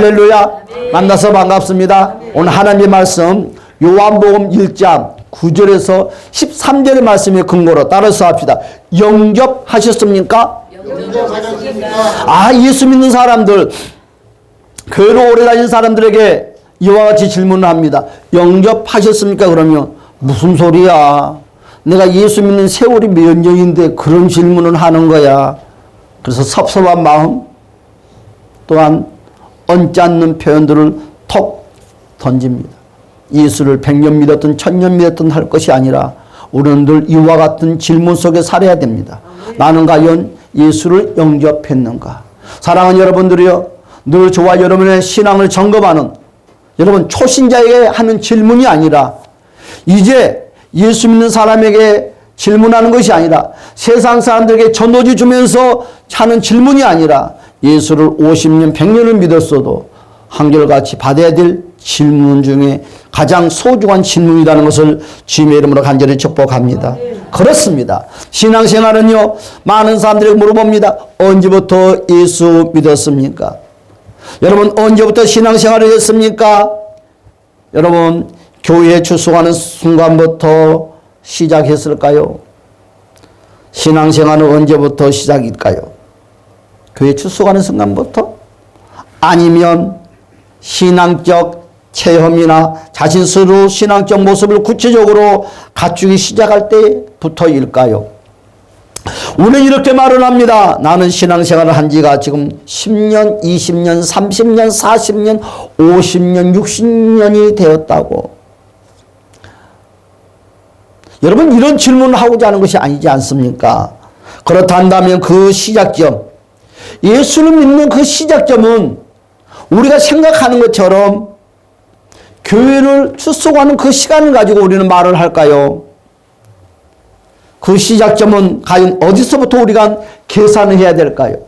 할렐루야. 만나서 반갑습니다. 오늘 하나님의 말씀 요한복음 1장 9절에서 13절의 말씀에 근거로 따라서 합시다. 영접하셨습니까? 예수 믿는 사람들, 교회로 오래 다닌 사람들에게 이와 같이 질문을 합니다. 영접하셨습니까? 그러면 무슨 소리야? 내가 예수 믿는 세월이 몇 년인데 그런 질문을 하는 거야. 그래서 섭섭한 마음 또한 얹지 않는 표현들을 톡 던집니다. 예수를 100년 믿었든 1000년 믿었든 할 것이 아니라 우리는 늘 이와 같은 질문 속에 살아야 됩니다. 나는 과연 예수를 영접했는가? 사랑하는 여러분들이요, 늘 저와 여러분의 신앙을 점검하는 여러분 초신자에게 하는 질문이 아니라 이제 예수 믿는 사람에게 질문하는 것이 아니라 세상 사람들에게 전도지 주면서 하는 질문이 아니라 예수를 50년 100년을 믿었어도 한결같이 받아야 될 질문 중에 가장 소중한 질문이라는 것을 주님의 이름으로 간절히 축복합니다. 그렇습니다. 신앙생활은요, 많은 사람들에게 물어봅니다. 언제부터 예수 믿었습니까? 여러분 언제부터 신앙생활을 했습니까? 여러분 교회에 출석하는 순간부터 시작했을까요? 신앙생활은 언제부터 시작일까요? 교회에 출석하는 순간부터? 아니면 신앙적 체험이나 자신 스스로 신앙적 모습을 구체적으로 갖추기 시작할 때부터일까요? 우리는 이렇게 말을 합니다. 나는 신앙생활을 한 지가 지금 10년, 20년, 30년, 40년, 50년, 60년이 되었다고. 여러분 이런 질문을 하고자 하는 것이 아니지 않습니까? 그렇다면 그 시작점, 예수를 믿는 그 시작점은 우리가 생각하는 것처럼 교회를 출석하는 그 시간을 가지고 우리는 말을 할까요? 그 시작점은 과연 어디서부터 우리가 계산을 해야 될까요?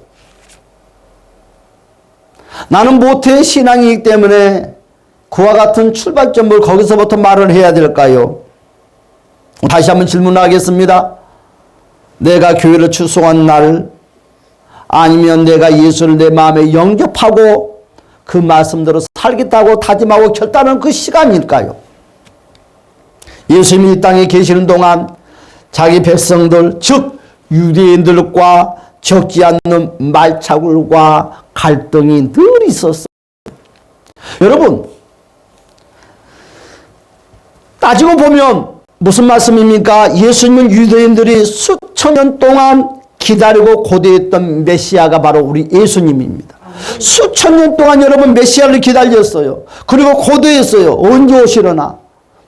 나는 모태의 신앙이기 때문에 그와 같은 출발점을 거기서부터 말을 해야 될까요? 다시 한번 질문하겠습니다. 내가 교회를 출석한 날, 아니면 내가 예수를 내 마음에 영접하고 그 말씀대로 살겠다고 다짐하고 결단한 그 시간일까요? 예수님이 이 땅에 계시는 동안 자기 백성들, 즉 유대인들과 적지 않는 말차굴과 갈등이 늘 있었어요. 여러분 따지고 보면 무슨 말씀입니까? 예수님은 유대인들이 수천 년 동안 기다리고 고대했던 메시아가 바로 우리 예수님입니다. 수천 년 동안 여러분 메시아를 기다렸어요. 그리고 고대했어요. 언제 오시려나.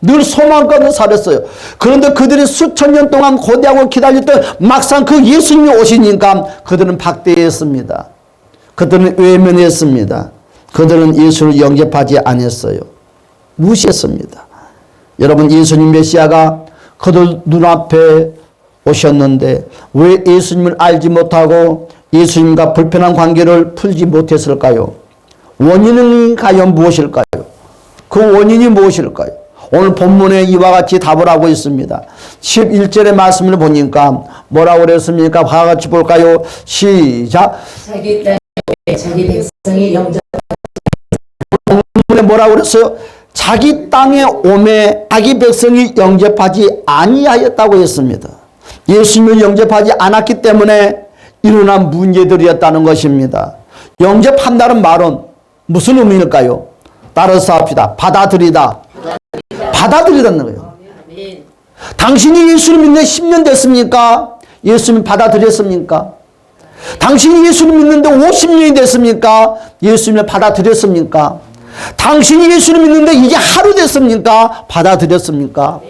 늘 소망 가운데 살았어요. 그런데 그들이 수천 년 동안 고대하고 기다렸던 막상 그 예수님이 오시니까 그들은 박대했습니다. 그들은 외면했습니다. 그들은 예수를 영접하지 않았어요. 무시했습니다. 여러분 예수님 메시아가 그들 눈앞에 오셨는데 왜 예수님을 알지 못하고 예수님과 불편한 관계를 풀지 못했을까요? 원인은 과연 무엇일까요? 그 원인이 무엇일까요? 오늘 본문에 이와 같이 답을 하고 있습니다. 11절의 말씀을 보니까 뭐라고 그랬습니까? 다 같이 볼까요? 시작. 자기 땅에 자기 백성이 영접. 본문에 뭐라고 그랬어요? 자기 땅에 오매 자기 백성이 영접하지 아니하였다고 했습니다. 예수님을 영접하지 않았기 때문에 일어난 문제들이었다는 것입니다. 영접한다는 말은 무슨 의미일까요? 따라서 합시다. 받아들이다. 받아들이다는 거예요. 당신이 예수를 믿는 10년 됐습니까? 예수님 받아들였습니까? 당신이 예수를 믿는데 50년이 됐습니까? 예수님을 받아들였습니까? 당신이 예수를 믿는데 이제 하루 됐습니까? 받아들였습니까?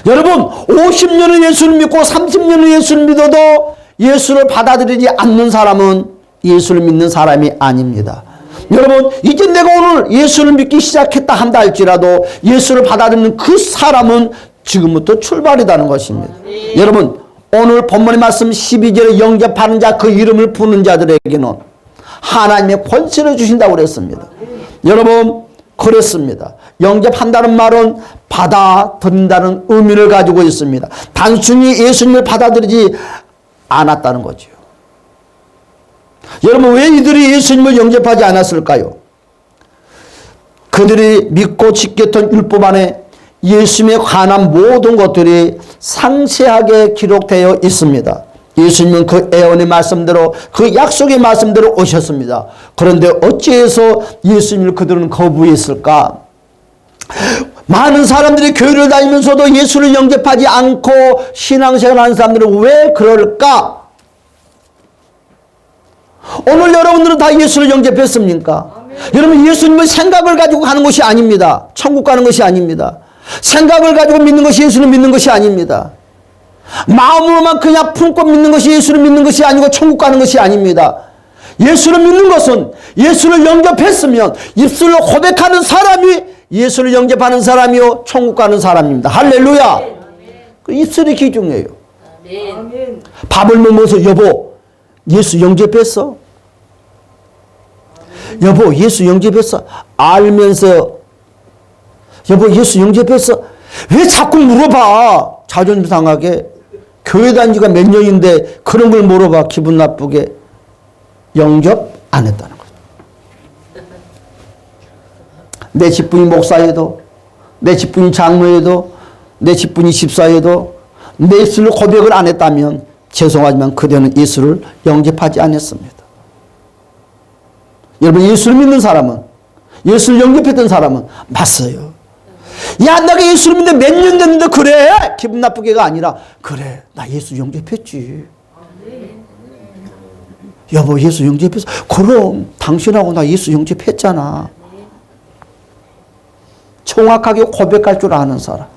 여러분 50년을 예수를 믿고 30년을 예수를 믿어도 예수를 받아들이지 않는 사람은 예수를 믿는 사람이 아닙니다. 여러분 이제 내가 오늘 예수를 믿기 시작했다 한다 할지라도 예수를 받아들이는 그 사람은 지금부터 출발이라는 것입니다. 여러분 오늘 본문의 말씀 12절에 영접하는 자 그 이름을 부르는 자들에게는 하나님의 권세를 주신다고 그랬습니다. 여러분 그렇습니다. 영접한다는 말은 받아들인다는 의미를 가지고 있습니다. 단순히 예수님을 받아들이지 않았다는 거죠. 여러분 왜 이들이 예수님을 영접하지 않았을까요? 그들이 믿고 지켰던 율법 안에 예수님에 관한 모든 것들이 상세하게 기록되어 있습니다. 예수님은 그 예언의 말씀대로 그 약속의 말씀대로 오셨습니다. 그런데 어찌해서 예수님을 그들은 거부했을까? 많은 사람들이 교회를 다니면서도 예수를 영접하지 않고 신앙생활하는 사람들은 왜 그럴까? 오늘 여러분들은 다 예수를 영접했습니까? 여러분, 예수님은 생각을 가지고 가는 것이 아닙니다. 천국 가는 것이 아닙니다. 생각을 가지고 믿는 것이 예수를 믿는 것이 아닙니다. 마음으로만 그냥 품고 믿는 것이 예수를 믿는 것이 아니고 천국 가는 것이 아닙니다. 예수를 믿는 것은 예수를 영접했으면 입술로 고백하는 사람이 예수를 영접하는 사람이요 천국 가는 사람입니다. 할렐루야. 그 입술이 기중이에요. 밥을 먹으면서 여보 예수 영접했어? 여보 예수 영접했어? 알면서 여보 예수 영접했어? 왜 자꾸 물어봐? 자존심 상하게. 교회 다닌 지가 몇 년인데 그런 걸 물어봐. 기분 나쁘게. 영접 안 했다는 거죠. 내 집분이 목사에도, 내 집분이 장로에도, 내 집분이 집사에도 내 예수를 고백을 안 했다면 죄송하지만 그대는 예수를 영접하지 않았습니다. 여러분, 예수를 믿는 사람은, 예수를 영접했던 사람은 맞어요. 야, 내가 예수를 믿는데 몇 년 됐는데 그래? 기분 나쁘게가 아니라 그래, 나 예수 영접했지. 여보 예수 영접했어? 그럼 당신하고 나 예수 영접했잖아. 정확하게 고백할 줄 아는 사람.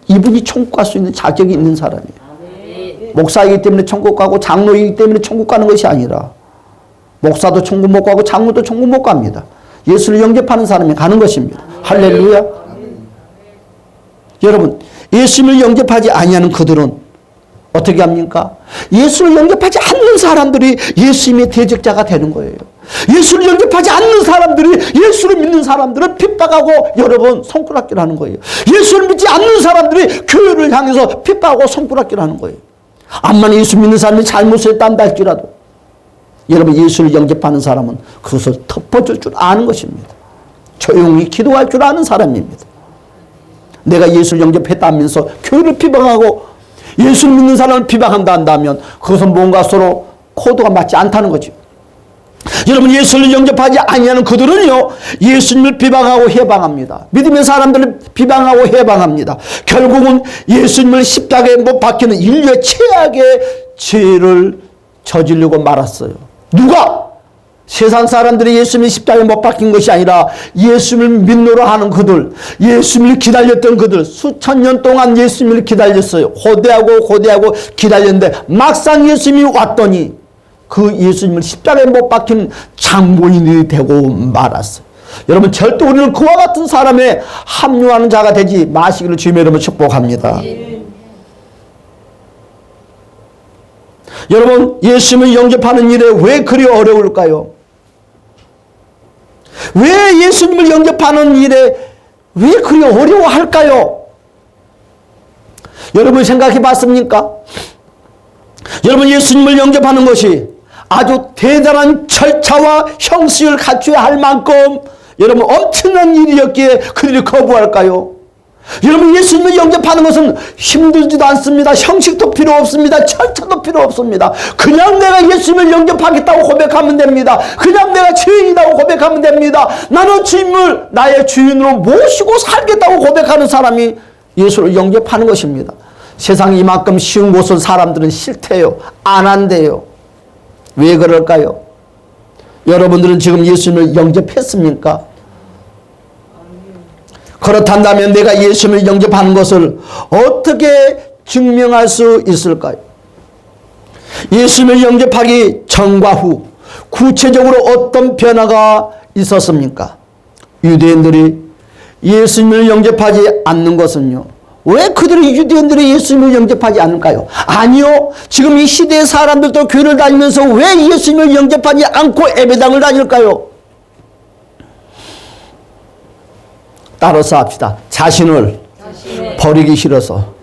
이분이 천국 갈 수 있는 자격이 있는 사람이에요. 목사이기 때문에 천국 가고 장로이기 때문에 천국 가는 것이 아니라 목사도 천국 못 가고 장로도 천국 못 갑니다. 예수를 영접하는 사람이 가는 것입니다. 할렐루야. 여러분, 예수를 영접하지 아니하는 그들은 어떻게 합니까? 예수를 영접하지 않는 사람들이 예수님의 대적자가 되는 거예요. 예수를 영접하지 않는 사람들이 예수를 믿는 사람들을 핍박하고 여러분 손가락질 하는 거예요. 예수를 믿지 않는 사람들이 교회를 향해서 핍박하고 손가락질 하는 거예요. 암만 예수 믿는 사람이 잘못을 한다 할지라도 여러분, 예수를 영접하는 사람은 그것을 덮어줄 줄 아는 것입니다. 조용히 기도할 줄 아는 사람입니다. 내가 예수를 영접했다면서 교회를 비방하고 예수를 믿는 사람을 비방한다 한다면 그것은 뭔가 서로 코드가 맞지 않다는 거죠. 여러분, 예수를 영접하지 아니하는 그들은요 예수님을 비방하고 해방합니다. 믿음의 사람들을 비방하고 해방합니다. 결국은 예수님을 십자가에 못 박히는 인류의 최악의 죄를 저지르고 말았어요. 누가? 세상 사람들이 예수님의 십자가에 못 박힌 것이 아니라 예수님을 믿노라 하는 그들, 예수님을 기다렸던 그들, 수천 년 동안 예수님을 기다렸어요. 고대하고 기다렸는데 막상 예수님이 왔더니 그 예수님을 십자가에 못 박힌 장본인이 되고 말았어요. 여러분, 절대 우리는 그와 같은 사람에 합류하는 자가 되지 마시기를 주님의 이름으로 축복합니다. 여러분, 예수님을 영접하는 일에 왜 그리 어려울까요? 왜 예수님을 영접하는 일에 왜 그리 어려워할까요? 여러분 생각해 봤습니까? 여러분, 예수님을 영접하는 것이 아주 대단한 절차와 형식을 갖춰야 할 만큼 여러분 엄청난 일이었기에 그들이 거부할까요? 여러분, 예수님을 영접하는 것은 힘들지도 않습니다. 형식도 필요 없습니다. 절차도 필요 없습니다. 그냥 내가 예수님을 영접하겠다고 고백하면 됩니다. 그냥 내가 죄인이라고 고백하면 됩니다. 나는 주님을 나의 주인으로 모시고 살겠다고 고백하는 사람이 예수를 영접하는 것입니다. 세상에 이만큼 쉬운 곳을 사람들은 싫대요. 안 한대요. 왜 그럴까요? 여러분들은 지금 예수님을 영접했습니까? 그렇단다면 내가 예수님을 영접하는 것을 어떻게 증명할 수 있을까요? 예수님을 영접하기 전과 후 구체적으로 어떤 변화가 있었습니까? 유대인들이 예수님을 영접하지 않는 것은요, 왜 그들이 유대인들이 예수님을 영접하지 않을까요? 아니요, 지금 이 시대의 사람들도 교회를 다니면서 왜 예수님을 영접하지 않고 예배당을 다닐까요? 따라서 합시다. 자신을 버리기 싫어서.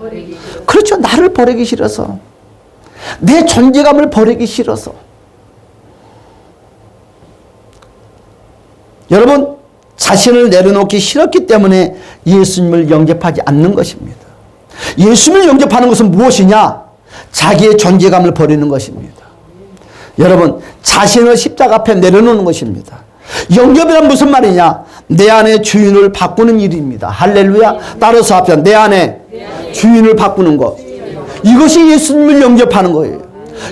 그렇죠. 나를 버리기 싫어서. 내 존재감을 버리기 싫어서. 여러분, 자신을 내려놓기 싫었기 때문에 예수님을 영접하지 않는 것입니다. 예수님을 영접하는 것은 무엇이냐? 자기의 존재감을 버리는 것입니다. 여러분, 자신을 십자가 앞에 내려놓는 것입니다. 영접이란 무슨 말이냐? 내 안에 주인을 바꾸는 일입니다. 할렐루야. 따라서 합시다. 내 안에 주인을 바꾸는 것. 이것이 예수님을 영접하는 거예요.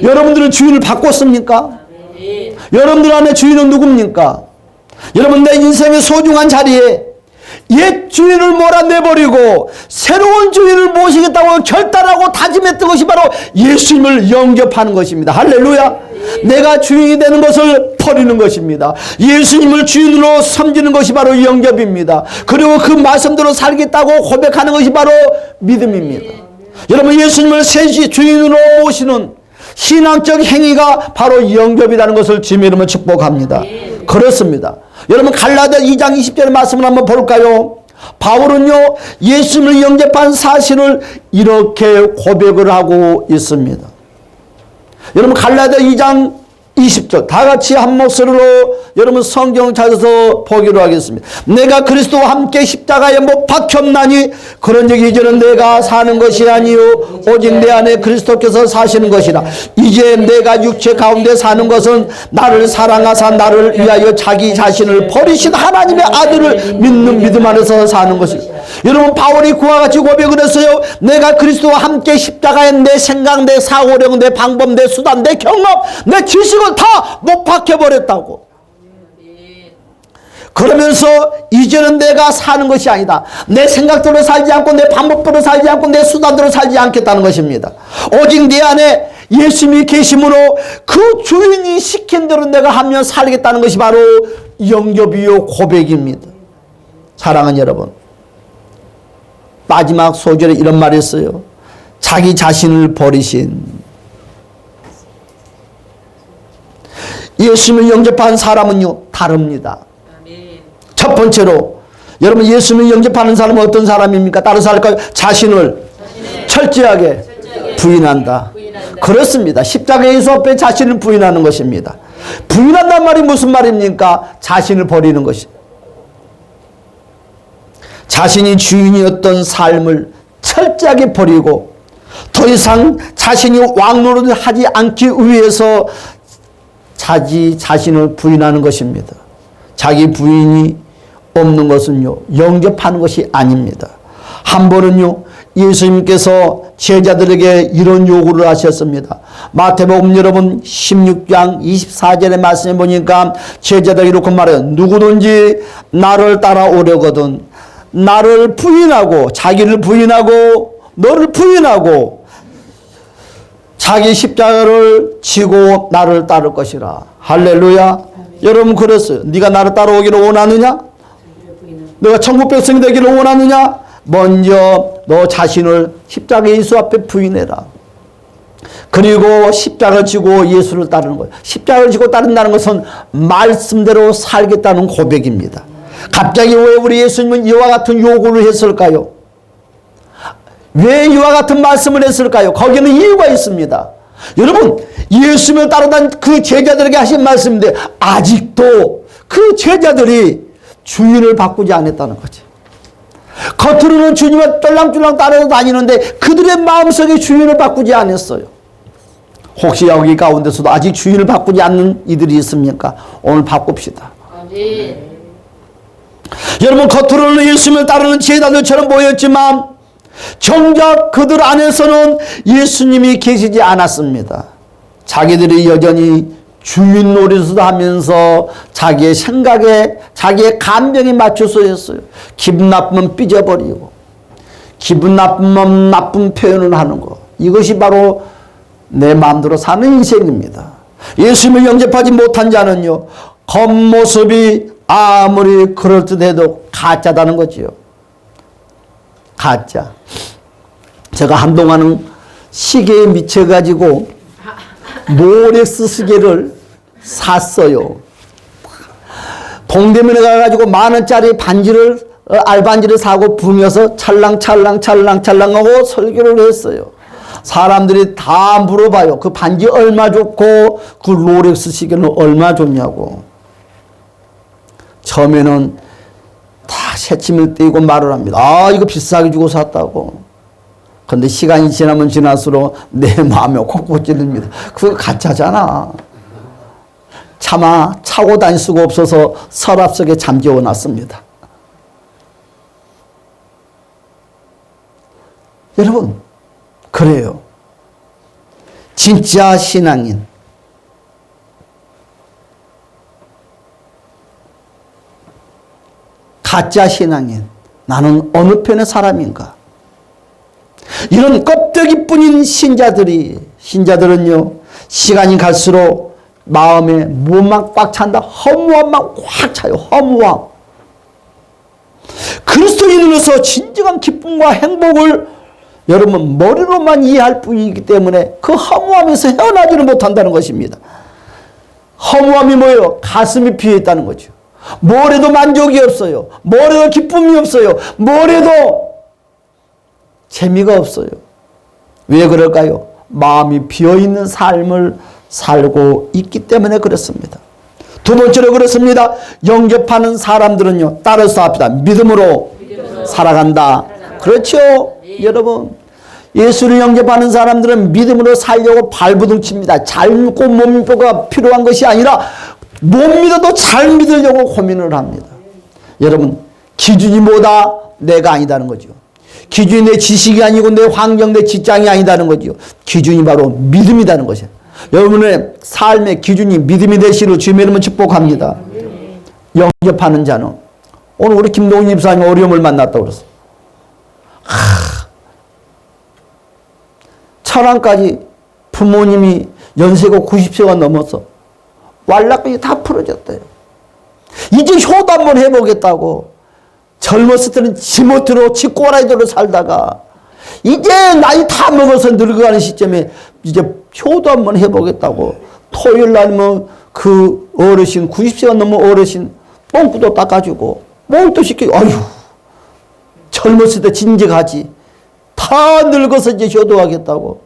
여러분들은 주인을 바꿨습니까? 여러분들 안에 주인은 누굽니까? 여러분, 내 인생의 소중한 자리에 옛 주인을 몰아내버리고 새로운 주인을 모시겠다고 결단하고 다짐했던 것이 바로 예수님을 영접하는 것입니다. 할렐루야. 내가 주인이 되는 것을 버리는 것입니다. 예수님을 주인으로 섬기는 것이 바로 영접입니다. 그리고 그 말씀대로 살겠다고 고백하는 것이 바로 믿음입니다. 여러분, 예수님을 새 주인으로 모시는 신앙적 행위가 바로 영접이라는 것을 주님의 이름으로 축복합니다. 그렇습니다. 여러분, 갈라디아 2장 20절의 말씀을 한번 볼까요? 바울은요, 예수님을 영접한 사실을 이렇게 고백을 하고 있습니다. 여러분, 갈라디아 2장 20절 다 같이 한 목소리로 여러분 성경을 찾아서 보기로 하겠습니다. 내가 그리스도와 함께 십자가에 못 박혔나니 그런즉 이제는 내가 사는 것이 아니요 오직 내 안에 그리스도께서 사시는 것이라. 이제 내가 육체 가운데 사는 것은 나를 사랑하사 나를 위하여 자기 자신을 버리신 하나님의 아들을 믿는 믿음 안에서 사는 것이다. 여러분, 바울이 그와 같이 고백을 했어요. 내가 그리스도와 함께 십자가에 내 생각, 내 사고력, 내 방법, 내 수단, 내 경험, 내 지식을 다 못 박혀버렸다고. 그러면서 이제는 내가 사는 것이 아니다. 내 생각대로 살지 않고 내 방법대로 살지 않고 내 수단대로 살지 않겠다는 것입니다. 오직 내 안에 예수님이 계심으로 그 주인이 시킨 대로 내가 하며 살겠다는 것이 바로 영접이요 고백입니다. 사랑하는 여러분, 마지막 소절에 이런 말이 있어요. 자기 자신을 버리신. 예수님을 영접한 사람은요 다릅니다. 첫 번째로 여러분, 예수님을 영접하는 사람은 어떤 사람입니까? 따라서 할까요? 자신을 철저하게 부인한다. 그렇습니다. 십자가 예수 앞에 자신을 부인하는 것입니다. 부인한다는 말이 무슨 말입니까? 자신을 버리는 것이. 자신이 주인이었던 삶을 철저하게 버리고 더 이상 자신이 왕노릇을 하지 않기 위해서 자기 자신을 부인하는 것입니다. 자기 부인이 없는 것은요 영접하는 것이 아닙니다. 한 번은요 예수님께서 제자들에게 이런 요구를 하셨습니다. 마태복음 여러분 16장 24절의 말씀에 보니까 제자들이 이렇게 말해요. 누구든지 나를 따라오려거든 나를 부인하고 자기를 부인하고 너를 부인하고 자기 십자가를 지고 나를 따를 것이라. 할렐루야. 여러분, 그랬어요. 네가 나를 따라오기를 원하느냐? 너가 천국 백성이 되기를 원하느냐? 먼저 너 자신을 십자가 예수 앞에 부인해라. 그리고 십자가를 지고 예수를 따르는 거예요. 십자가를 지고 따른다는 것은 말씀대로 살겠다는 고백입니다. 갑자기 왜 우리 예수님은 이와 같은 요구를 했을까요? 왜 이와 같은 말씀을 했을까요? 거기는 이유가 있습니다. 여러분, 예수님을 따르던 그 제자들에게 하신 말씀인데 아직도 그 제자들이 주인을 바꾸지 않았다는 거지. 겉으로는 주님을 쫄랑쫄랑 따라서 다니는데 그들의 마음속에 주인을 바꾸지 않았어요. 혹시 여기 가운데서도 아직 주인을 바꾸지 않는 이들이 있습니까? 오늘 바꿉시다. 여러분, 겉으로는 예수님을 따르는 제자들처럼 보였지만 정작 그들 안에서는 예수님이 계시지 않았습니다. 자기들이 여전히 주인 노릇을 하면서 자기의 생각에 자기의 감정에 맞춰서 했어요. 기분 나쁘면 삐져버리고 기분 나쁘면 나쁜 표현을 하는 거. 이것이 바로 내 마음대로 사는 인생입니다. 예수님을 영접하지 못한 자는요 겉모습이 아무리 그럴듯해도 가짜다는 거지요. 가짜. 제가 한동안은 시계에 미쳐가지고 롤렉스 시계를 샀어요. 동대문에 가가지고 10,000원짜리 반지를 알반지를 사고 부면서 찰랑찰랑찰랑찰랑하고 설교를 했어요. 사람들이 다 물어봐요. 그 반지 얼마 좋고 그 롤렉스 시계는 얼마 좋냐고. 처음에는 새침을 띄고 말을 합니다. 아, 이거 비싸게 주고 샀다고. 근데 시간이 지나면 지날수록 내 마음에 콕콕 찔립니다. 그거 가짜잖아. 차마 차고 다닐 수가 없어서 서랍 속에 잠재워 놨습니다. 여러분, 그래요. 진짜 신앙인, 가짜 신앙인, 나는 어느 편의 사람인가? 이런 껍데기뿐인 신자들은요, 시간이 갈수록 마음에 무엇만 꽉 찬다? 허무함만 확 차요. 허무함. 그리스도인으로서 진정한 기쁨과 행복을 여러분 머리로만 이해할 뿐이기 때문에 그 허무함에서 헤어나지를 못한다는 것입니다. 허무함이 뭐예요? 가슴이 비어 있다는 거죠. 뭘 해도 만족이 없어요. 뭘 해도 기쁨이 없어요. 뭘 해도 재미가 없어요. 왜 그럴까요? 마음이 비어있는 삶을 살고 있기 때문에 그렇습니다. 두 번째로 그렇습니다. 영접하는 사람들은요, 따라서 합시다. 믿음으로 살아간다. 그렇죠? 여러분, 예수를 영접하는 사람들은 믿음으로 살려고 발부둥칩니다. 잘 믿고 못 믿고가 필요한 것이 아니라 못 믿어도 잘 믿으려고 고민을 합니다. 여러분, 기준이 뭐다? 내가 아니다는 거죠. 기준이 내 지식이 아니고 내 환경, 내 직장이 아니다는 거죠. 기준이 바로 믿음이라는 것이에요. 여러분의 삶의 기준이 믿음이 되시기를 주님의 이름으로 축복합니다. 영접하는 자는, 오늘 우리 김동훈 집사님이 어려움을 만났다고 그랬어요. 천안까지 부모님이 연세가 90세가 넘어서 왈락까지 다 풀어졌대요. 이제 효도 한번 해보겠다고. 젊었을 때는 지못으로 지 꼬라지로 살다가 이제 나이 다 먹어서 늙어가는 시점에 이제 효도 한번 해보겠다고. 토요일 날면 그 어르신, 90세가 넘은 어르신 똥구도 닦아주고 목도 시키고, 아유, 젊었을 때 진작하지. 다 늙어서 이제 효도하겠다고.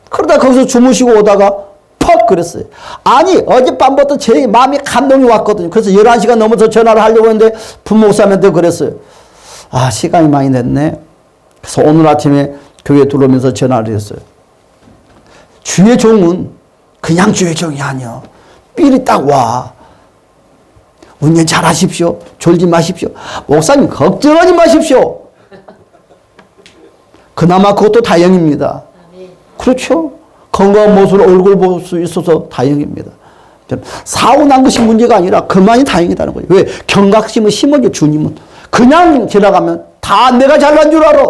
그러다 거기서 주무시고 오다가 퍽 그랬어요. 아니, 어젯밤부터 제 마음이 감동이 왔거든요. 그래서 11시가 넘어서 전화를 하려고 했는데 부목사님한테 그랬어요. 아, 시간이 많이 됐네. 그래서 오늘 아침에 교회 들어오면서 전화를 했어요. 주의 종은 그냥 주의 종이 아니야. 삘이 딱 와. 운전 잘 하십시오. 졸지 마십시오. 목사님 걱정하지 마십시오. 그나마 그것도 다행입니다. 그렇죠? 건강한 모습으로 얼굴 볼 수 있어서 다행입니다. 사고 난 것이 문제가 아니라 그만이 다행이다는 거예요. 왜? 경각심을 심어줘, 주님은. 그냥 지나가면 다 내가 잘난 줄 알아.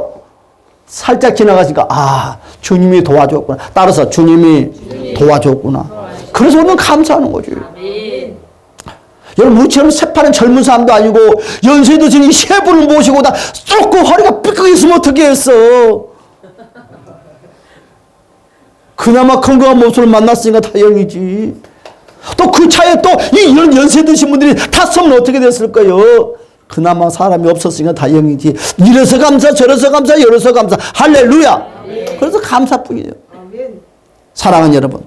살짝 지나가니까, 아, 주님이 도와줬구나. 따라서 주님이 도와줬구나. 그래서 우리는 감사하는 거죠. 여러분, 우리처럼 새파란 젊은 사람도 아니고 연세 드신 이 세 분을 모시고 다 쏟고 허리가 삐끗 있으면 어떻게 했어? 그나마 건강한 모습을 만났으니까 다행이지. 또 그 차에 또 이런 연세 드신 분들이 탔으면 어떻게 됐을까요? 그나마 사람이 없었으니까 다행이지. 이래서 감사, 저래서 감사, 이래서 감사. 할렐루야. 그래서 감사뿐이에요. 사랑하는 여러분,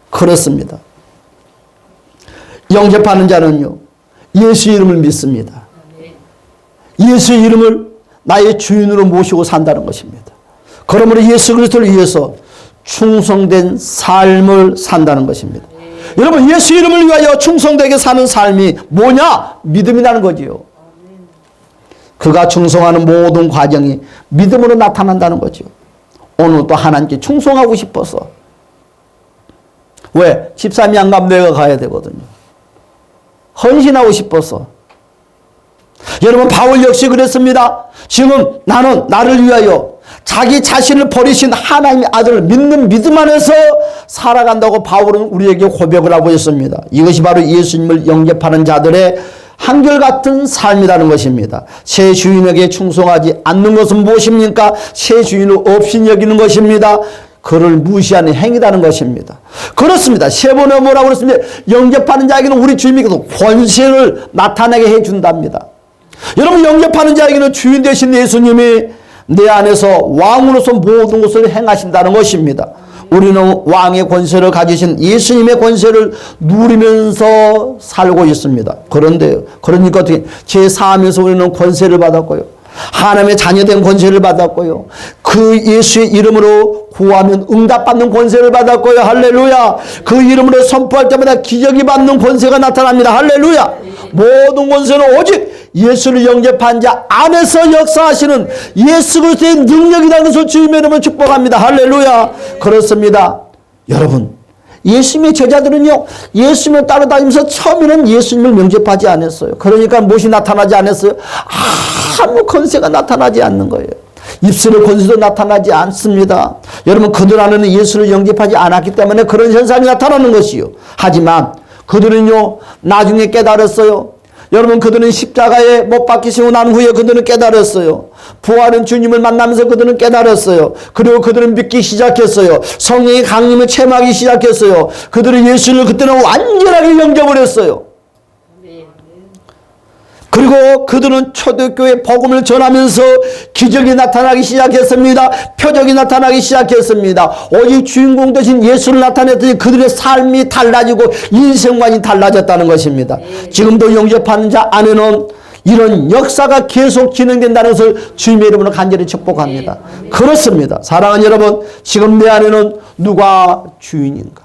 그렇습니다. 영접하는 자는요, 예수 이름을 믿습니다. 예수 이름을 나의 주인으로 모시고 산다는 것입니다. 그러므로 예수 그리스도를 위해서 충성된 삶을 산다는 것입니다. 여러분, 예수 이름을 위하여 충성되게 사는 삶이 뭐냐? 믿음이라는 거지요. 그가 충성하는 모든 과정이 믿음으로 나타난다는 거죠. 오늘 또 하나님께 충성하고 싶어서. 왜? 집사람이 안 가면 내가 가야 되거든요. 헌신하고 싶어서. 여러분, 바울 역시 그랬습니다. 지금 나는 나를 위하여 자기 자신을 버리신 하나님의 아들을 믿는 믿음 안에서 살아간다고 바울은 우리에게 고백을 하고 있습니다. 이것이 바로 예수님을 영접하는 자들의 한결같은 삶이라는 것입니다. 새 주인에게 충성하지 않는 것은 무엇입니까? 새 주인을 없이 여기는 것입니다. 그를 무시하는 행위라는 것입니다. 그렇습니다. 세 번에 뭐라고 그랬습니다. 영접하는 자에게는 우리 주님께서 권세를 나타내게 해준답니다. 여러분, 영접하는 자에게는 주인 되신 예수님이 내 안에서 왕으로서 모든 것을 행하신다는 것입니다. 우리는 왕의 권세를 가지신 예수님의 권세를 누리면서 살고 있습니다. 그러니까 어떻게 제4하면서 우리는 권세를 받았고요. 하나님의 자녀된 권세를 받았고요. 그 예수의 이름으로 구하면 응답받는 권세를 받았고요. 할렐루야. 그 이름으로 선포할 때마다 기적이 받는 권세가 나타납니다. 할렐루야. 모든 권세는 오직 예수를 영접한 자 안에서 역사하시는 예수 그리스도의 능력이라는 것을 주님의 이름으로 축복합니다. 할렐루야. 그렇습니다. 여러분, 예수님의 제자들은요, 예수님을 따라다니면서 처음에는 예수님을 영접하지 않았어요. 그러니까 무엇이 나타나지 않았어요? 아무 권세가 나타나지 않는 거예요. 입술의 권세도 나타나지 않습니다. 여러분, 그들 안에는 예수를 영접하지 않았기 때문에 그런 현상이 나타나는 것이요. 하지만 그들은요, 나중에 깨달았어요. 여러분, 그들은 십자가에 못 박히시고 난 후에 그들은 깨달았어요. 부활한 주님을 만나면서 그들은 깨달았어요. 그리고 그들은 믿기 시작했어요. 성령의 강림을 체험하기 시작했어요. 그들은 예수를 그때는 완전하게 영접을 했어요. 그리고 그들은 초대교회 복음을 전하면서 기적이 나타나기 시작했습니다. 표적이 나타나기 시작했습니다. 오직 주인공 되신 예수를 나타냈더니 그들의 삶이 달라지고 인생관이 달라졌다는 것입니다. 지금도 영접하는 자 안에는 이런 역사가 계속 진행된다는 것을 주님의 이름으로 간절히 축복합니다. 그렇습니다. 사랑하는 여러분, 지금 내 안에는 누가 주인인가?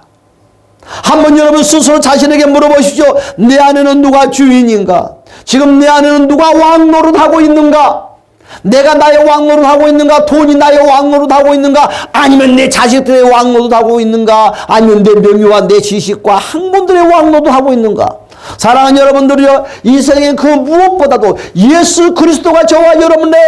한번 여러분 스스로 자신에게 물어보십시오. 내 안에는 누가 주인인가? 지금 내 안에는 누가 왕 노릇하고 있는가? 내가 나의 왕 노릇하고 있는가? 돈이 나의 왕 노릇하고 있는가? 아니면 내 자식들의 왕 노릇하고 있는가? 아니면 내 명예와 내 지식과 학문들의 왕 노릇하고 있는가? 사랑하는 여러분들이요, 이 세상에 그 무엇보다도 예수 그리스도가 저와 여러분의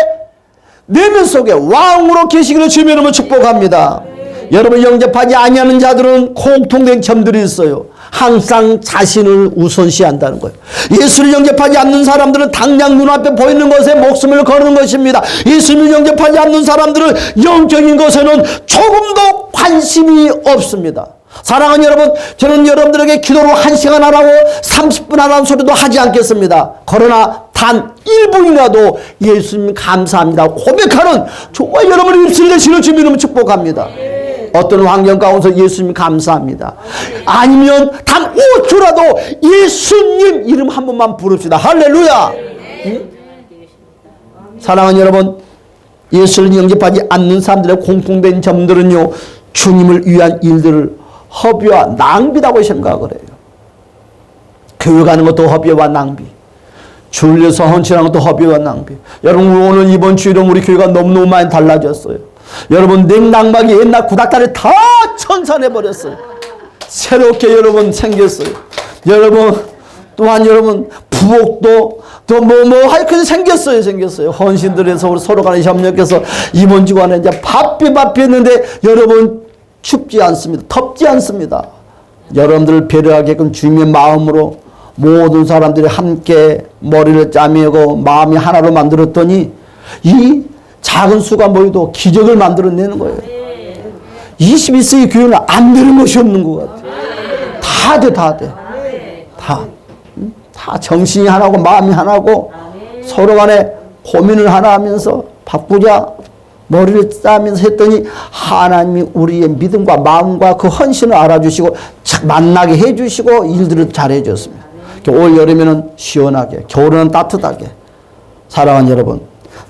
내면 속에 왕으로 계시기를 주님의 이름으로 축복합니다. 여러분, 영접하지 아니하는 자들은 공통된 점들이 있어요. 항상 자신을 우선시한다는 거예요. 예수를 영접하지 않는 사람들은 당장 눈앞에 보이는 것에 목숨을 거는 것입니다. 예수를 영접하지 않는 사람들은 영적인 것에는 조금도 관심이 없습니다. 사랑하는 여러분, 저는 여러분들에게 기도로 1시간 하라고 30분 하라는 소리도 하지 않겠습니다. 그러나 단 1분이라도 예수님 감사합니다 고백하는 저와 여러분의 입술이 되시는 주님의 이름으로 축복합니다. 어떤 환경 가운데서 예수님 감사합니다. 아니면 단 5초라도 예수님 이름 한 번만 부릅시다. 할렐루야. 응? 사랑하는 여러분, 예수를 영접하지 않는 사람들의 공통된 점들은요, 주님을 위한 일들을 허비와 낭비라고 생각을 해요. 교회 가는 것도 허비와 낭비, 주일에서 헌신하는 것도 허비와 낭비. 여러분, 오늘 이번 주일은 우리 교회가 너무너무 많이 달라졌어요. 여러분, 냉난방이 옛날 구닥다리 다 천산해버렸어요. 새롭게 여러분 생겼어요. 여러분, 또한 여러분 부엌도 또 하여튼 생겼어요. 헌신들에서 우리 서로 간에 협력해서 이번 주간에 이제 바삐 했는데 여러분 춥지 않습니다. 덥지 않습니다. 여러분들을 배려하게끔 주님의 마음으로 모든 사람들이 함께 머리를 짜매고 마음이 하나로 만들었더니 이 작은 수가 모여도 기적을 만들어내는 거예요. 21세기 교회는 안 되는 것이 없는 것 같아요. 다 돼. 다 정신이 하나고 마음이 하나고 서로 간에 고민을 하나 하면서 바꾸자 머리를 짜면서 했더니 하나님이 우리의 믿음과 마음과 그 헌신을 알아주시고 만나게 해주시고 일들을 잘해줬습니다. 올 여름에는 시원하게, 겨울에는 따뜻하게. 사랑하는 여러분,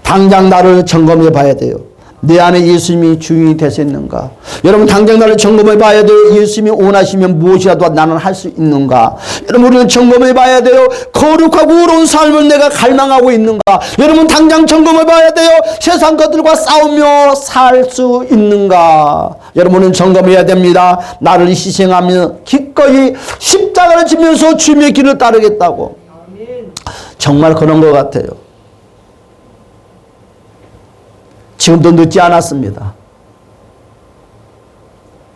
당장 나를 점검해 봐야 돼요. 내 안에 예수님이 주인이 되셨는가? 여러분, 당장 나를 점검해 봐야 돼요. 예수님이 원하시면 무엇이라도 나는 할 수 있는가? 여러분, 우리는 점검해 봐야 돼요. 거룩하고 의로운 삶을 내가 갈망하고 있는가? 여러분, 당장 점검해 봐야 돼요. 세상 것들과 싸우며 살 수 있는가? 여러분은 점검해야 됩니다. 나를 희생하며 기꺼이 십자가를 지면서 주님의 길을 따르겠다고. 정말 그런 것 같아요. 지금도 늦지 않았습니다.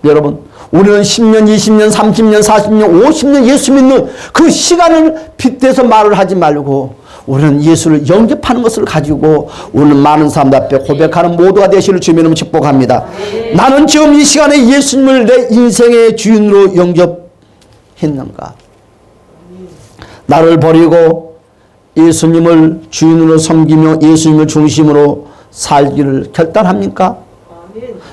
여러분, 우리는 10년, 20년, 30년, 40년, 50년 예수 믿는 그 시간을 빗대서 말을 하지 말고 우리는 예수를 영접하는 것을 가지고 우리는 많은 사람들 앞에 고백하는 모두가 되시를 주님의 이름으로 축복합니다. 나는 지금 이 시간에 예수님을 내 인생의 주인으로 영접했는가? 나를 버리고 예수님을 주인으로 섬기며 예수님을 중심으로 살기를 결단합니까?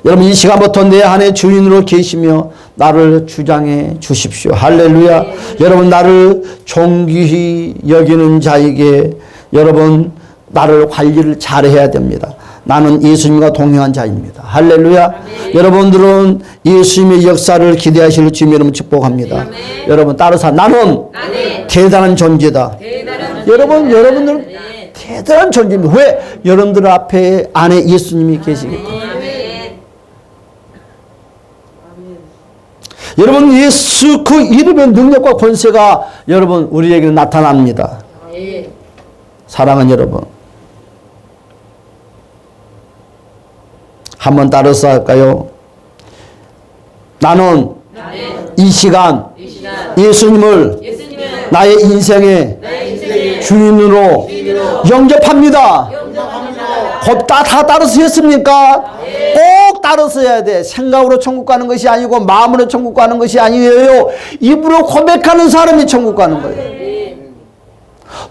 여러분 이 시간부터 내 안에 주인으로 계시며 나를 주장해 주십시오. 할렐루야. 여러분 나를 존귀히 여기는 자에게 여러분 나를 관리를 잘해야 됩니다. 나는 예수님과 동행한 자입니다. 할렐루야. 여러분들은 예수님의 역사를 기대하실 주님 여러분 축복합니다. 여러분 따라서 나는 대단한 존재다. 여러분들은 대단한 존재입니다. 왜? 여러분들 앞에 안에 예수님이 계시기 때문에. 여러분 예수 그 이름의 능력과 권세가 여러분 우리에게 나타납니다. 사랑하는 여러분 한번 따라서 할까요? 나는 이 시간 예수님을 나의 인생의 주인으로 영접합니다. 다 따라서 했습니까? 꼭 따라서 해야 돼. 생각으로 천국 가는 것이 아니고 마음으로 천국 가는 것이 아니에요. 입으로 고백하는 사람이 천국 가는 거예요.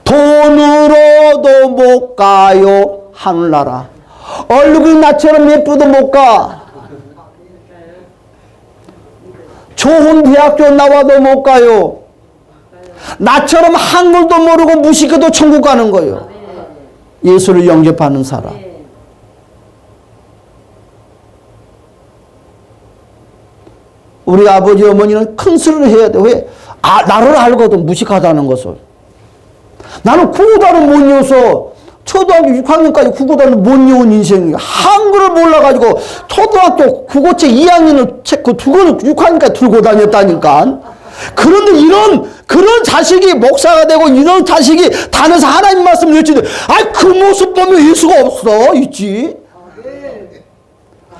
돈으로도 못 가요. 하늘나라. 얼굴이 나처럼 예쁘도 못 가. 좋은 대학교 나와도 못 가요. 나처럼 한글도 모르고 무식해도 천국 가는 거예요. 예수를 영접하는 사람. 우리 아버지 어머니는 큰 소리를 해야 돼. 왜? 나를 알거든 무식하다는 것을. 나는 국어단을 못 외워서 초등학교 6학년까지 국어단을 못 외운 인생이에요. 한글을 몰라가지고 초등학교 국어책 2학년을 그 두 권을 6학년까지 들고 다녔다니까. 그런데 그런 자식이 목사가 되고 이런 자식이 다녀서 하나님 말씀을 외치는데 그 모습 보면 예수가 없어 있지.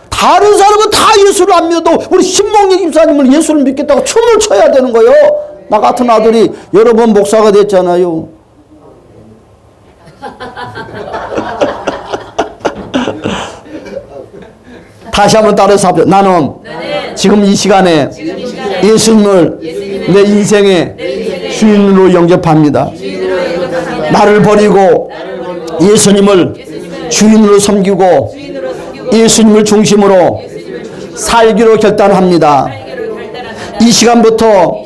다른 사람은 다 예수를 안 믿어도 우리 신봉리 집사님은 예수를 믿겠다고 춤을 춰야 되는 거예요. 나 같은 아들이 여러 번 목사가 됐잖아요. 다시 한번 따라서 합시다. 나는 지금 이 시간에 예수님을 내 인생의 주인으로 영접합니다. 나를 버리고 예수님을 주인으로 섬기고 예수님을 중심으로 살기로 결단합니다. 이 시간부터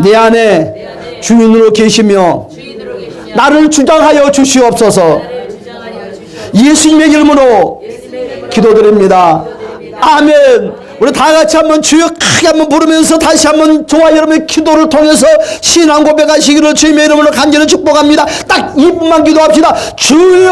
내 안에 주인으로 계시며 나를 주장하여 주시옵소서. 예수님의 이름으로 기도드립니다. 아멘. 우리 다 같이 한번 주여 크게 한번 부르면서 다시 한번 저와 여러분의 기도를 통해서 신앙 고백하시기를 주님의 이름으로 간절히 축복합니다. 딱 2분만 기도합시다. 주여